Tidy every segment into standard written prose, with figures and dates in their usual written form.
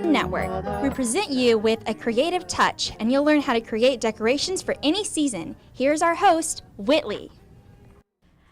Network. We present you with a creative touch, and you'll learn how to create decorations for any season. Here's our host, Whitley.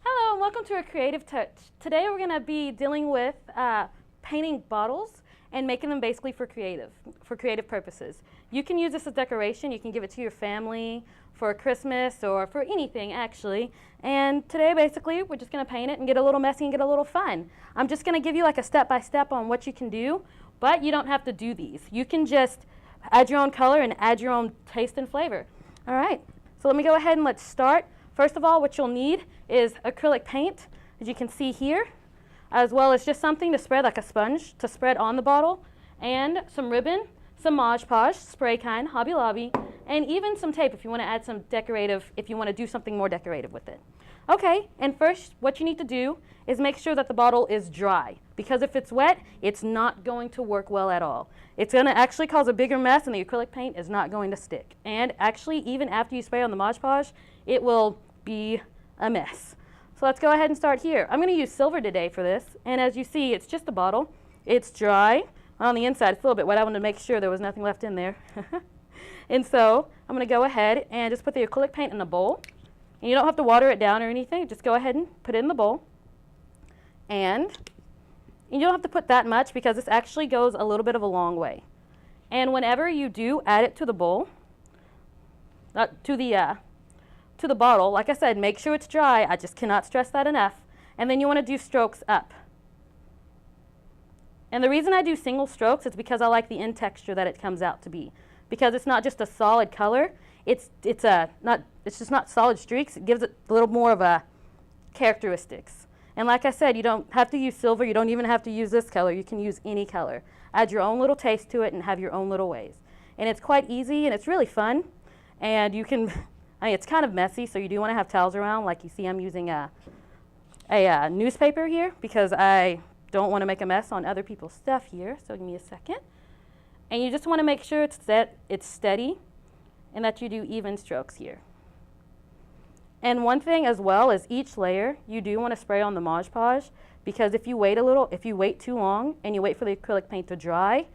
Hello, and welcome to A Creative Touch. Today we're going to be dealing with painting bottles and making them basically for creative purposes. You can use this as decoration. You can give it to your family for Christmas or for anything, actually. And today, basically, we're just going to paint it and get a little messy and get a little fun. I'm just going to give you like a step-by-step on what you can do, but you don't have to do these. You can just add your own color and add your own taste and flavor. All right, so let me go ahead and let's start. First of all, what you'll need is acrylic paint, as you can see here, as well as just something to spread like a sponge to spread on the bottle, and some ribbon, some Mod Podge, spray kind, Hobby Lobby, and even some tape if you want to add some decorative, if you want to do something more decorative with it. Okay, and first what you need to do is make sure that the bottle is dry, because if it's wet, it's not going to work well at all. It's going to actually cause a bigger mess, and the acrylic paint is not going to stick. And actually, even after you spray on the Mod Podge, it will be a mess. So let's go ahead and start here. I'm going to use silver today for this, and as you see, it's just a bottle. It's dry. On the inside, it's a little bit wet. I wanted to make sure there was nothing left in there. And so I'm going to go ahead and just put the acrylic paint in a bowl. And you don't have to water it down or anything. Just go ahead and put it in the bowl. And you don't have to put that much because this actually goes a little bit of a long way. And whenever you do add it to the bowl, to the bottle, like I said, make sure it's dry. I just cannot stress that enough. And then you want to do strokes up. And the reason I do single strokes is because I like the end texture that it comes out to be. Because it's not just a solid color, it's just not solid streaks. It gives it a little more of a characteristics. And like I said, you don't have to use silver. You don't even have to use this color. You can use any color. Add your own little taste to it and have your own little ways. And it's quite easy and it's really fun. And you can, I mean, it's kind of messy, so you do want to have towels around. Like you see, I'm using a newspaper here because I don't want to make a mess on other people's stuff here. So give me a second. And you just want to make sure it's steady and that you do even strokes here. And one thing as well is each layer you do want to spray on the Mod Podge, because if you wait too long and you wait for the acrylic paint to dry,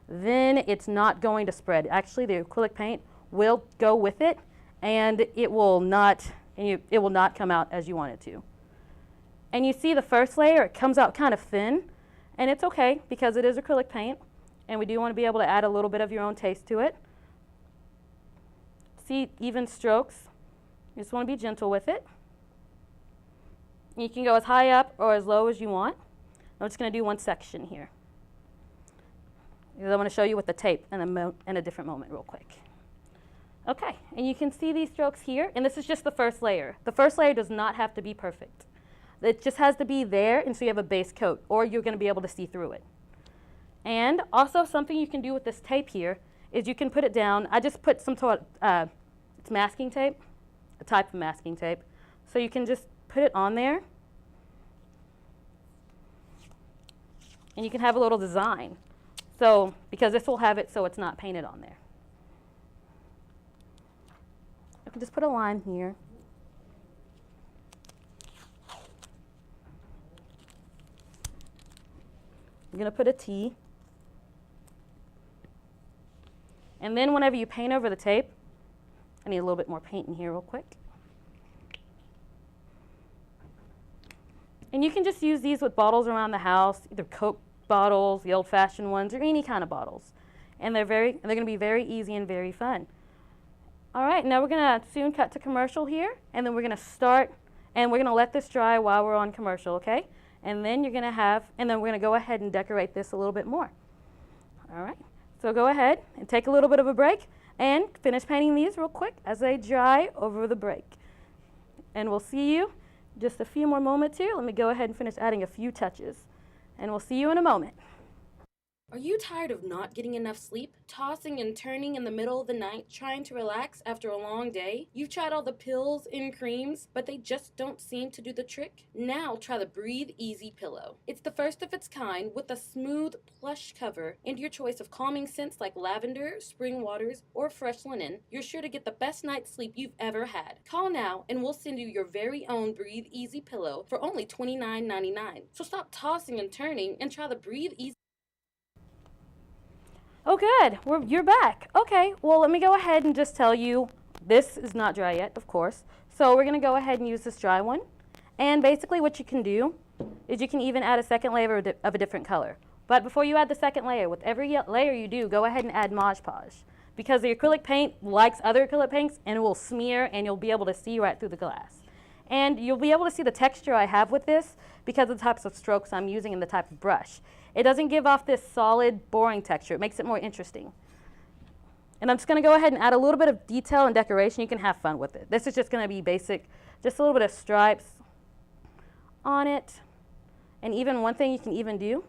then it's not going to spread. Actually, the acrylic paint will go with it, and it will not come out as you want it to. And you see the first layer, it comes out kind of thin, and it's okay because it is acrylic paint, and we do want to be able to add a little bit of your own taste to it. See, even strokes. You just want to be gentle with it. You can go as high up or as low as you want. I'm just going to do one section here, because I want to show you with the tape in a different moment real quick. Okay, and you can see these strokes here, and this is just the first layer. The first layer does not have to be perfect. It just has to be there, and so you have a base coat, or you're going to be able to see through it. And also something you can do with this tape here is you can put it down. I just put some it's masking tape, a type of masking tape. So you can just put it on there, and you can have a little design. So, because this will have it so it's not painted on there. I can just put a line here. I'm going to put a T. And then whenever you paint over the tape, I need a little bit more paint in here real quick. And you can just use these with bottles around the house, either Coke bottles, the old-fashioned ones, or any kind of bottles. And they're going to be very easy and very fun. All right, now we're going to soon cut to commercial here, and then we're going to start, and we're going to let this dry while we're on commercial, okay? And then we're going to go ahead and decorate this a little bit more. All right, so go ahead and take a little bit of a break and finish painting these real quick as they dry over the break. And we'll see you just a few more moments here. Let me go ahead and finish adding a few touches, and we'll see you in a moment. Are you tired of not getting enough sleep? Tossing and turning in the middle of the night, trying to relax after a long day? You've tried all the pills and creams, but they just don't seem to do the trick? Now try the Breathe Easy Pillow. It's the first of its kind with a smooth, plush cover and your choice of calming scents like lavender, spring waters, or fresh linen. You're sure to get the best night's sleep you've ever had. Call now and we'll send you your very own Breathe Easy Pillow for only $29.99. So stop tossing and turning and try the Breathe Easy Oh, good. You're back. Okay, well, let me go ahead and just tell you, this is not dry yet, of course. So we're going to go ahead and use this dry one. And basically what you can do is you can even add a second layer of a different color. But before you add the second layer, with every layer you do, go ahead and add Mod Podge. Because the acrylic paint likes other acrylic paints and it will smear and you'll be able to see right through the glass. And you'll be able to see the texture I have with this because of the types of strokes I'm using and the type of brush. It doesn't give off this solid, boring texture. It makes it more interesting. And I'm just going to go ahead and add a little bit of detail and decoration. You can have fun with it. This is just going to be basic, just a little bit of stripes on it. And even one thing you can even do,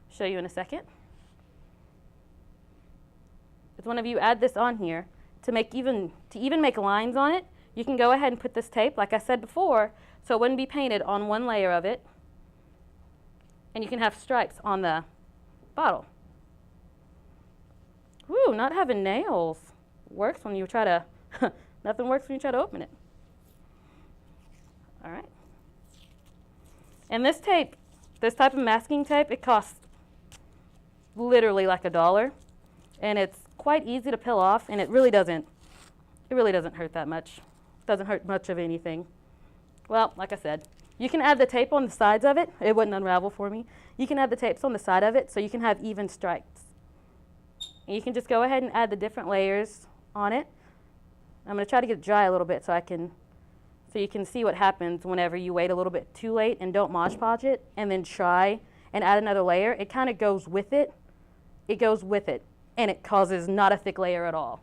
I'll show you in a second, is whenever you add this on here, to even make lines on it, you can go ahead and put this tape, like I said before, so it wouldn't be painted on one layer of it. And you can have stripes on the bottle. Woo, not having nails works when you try to, nothing works when you try to open it. All right. And this tape, this type of masking tape, it costs literally like $1. And it's quite easy to peel off, and it really doesn't hurt that much. It doesn't hurt much of anything. Well, like I said, you can add the tape on the sides of it. It wouldn't unravel for me. You can add the tapes on the side of it so you can have even stripes. And you can just go ahead and add the different layers on it. I'm going to try to get it dry a little bit so you can see what happens whenever you wait a little bit too late and don't Mod Podge it and then try and add another layer. It kind of goes with it. It goes with it, and it causes not a thick layer at all.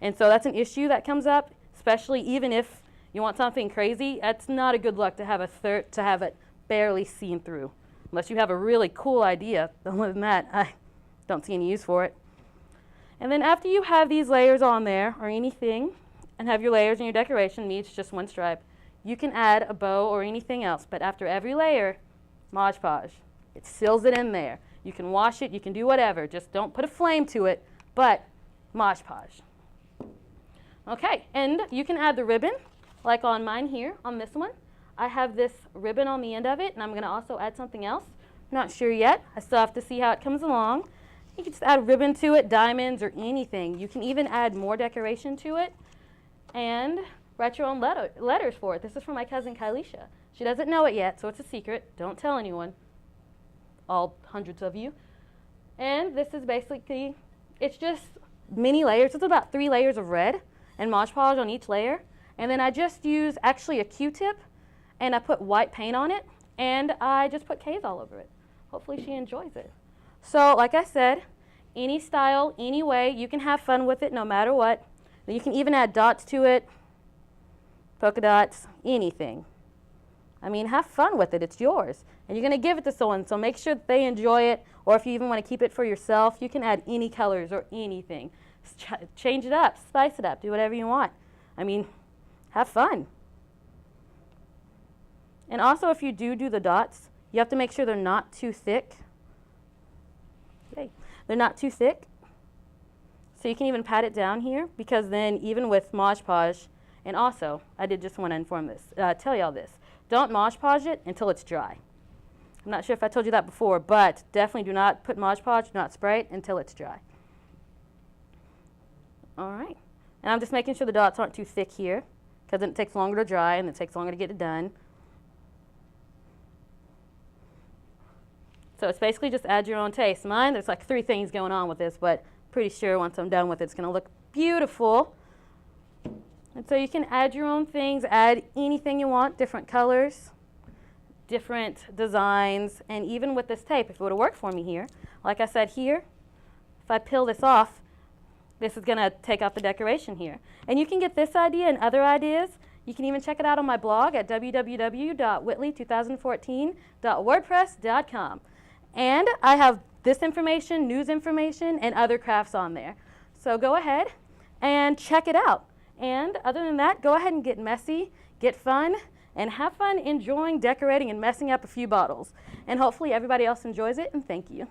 And so that's an issue that comes up, especially even if you want something crazy. That's not a good look to have it barely seen through, unless you have a really cool idea. Other than that, I don't see any use for it. And then after you have these layers on there or anything, and have your layers and your decoration meets just one stripe, you can add a bow or anything else. But after every layer, Mod Podge. It seals it in there. You can wash it, you can do whatever. Just don't put a flame to it, but Mod Podge. Okay, and you can add the ribbon. Like on mine here, on this one, I have this ribbon on the end of it, and I'm going to also add something else. Not sure yet. I still have to see how it comes along. You can just add ribbon to it, diamonds, or anything. You can even add more decoration to it and write your own letters for it. This is from my cousin Kylisha. She doesn't know it yet, so it's a secret. Don't tell anyone, all hundreds of you. And this is basically, it's just mini layers. It's about 3 layers of red and Mod Podge on each layer. And then I just use actually a Q-tip, and I put white paint on it, and I just put K's all over it. Hopefully she enjoys it. So like I said, any style, any way, you can have fun with it no matter what. You can even add dots to it, polka dots, anything. I mean, have fun with it. It's yours. And you're going to give it to someone, so make sure that they enjoy it. Or if you even want to keep it for yourself, you can add any colors or anything. Change it up, spice it up, do whatever you want. I mean, have fun. And also, if you do the dots, you have to make sure they're not too thick. Okay. They're not too thick. So you can even pat it down here, because then even with Mod Podge, and also, I did just want to inform this, tell y'all this. Don't Mod Podge it until it's dry. I'm not sure if I told you that before, but definitely do not put Mod Podge, do not spray it until it's dry. All right. And I'm just making sure the dots aren't too thick here, because then it takes longer to dry and it takes longer to get it done. So it's basically just add your own taste. Mine, there's like 3 things going on with this, but pretty sure once I'm done with it, it's going to look beautiful. And so you can add your own things, add anything you want, different colors, different designs, and even with this tape, if it would have worked for me here, like I said here, if I peel this off, this is going to take out the decoration here. And you can get this idea and other ideas. You can even check it out on my blog at www.whitley2014.wordpress.com. And I have this information, news information, and other crafts on there. So go ahead and check it out. And other than that, go ahead and get messy, get fun, and have fun enjoying decorating and messing up a few bottles. And hopefully everybody else enjoys it, and thank you.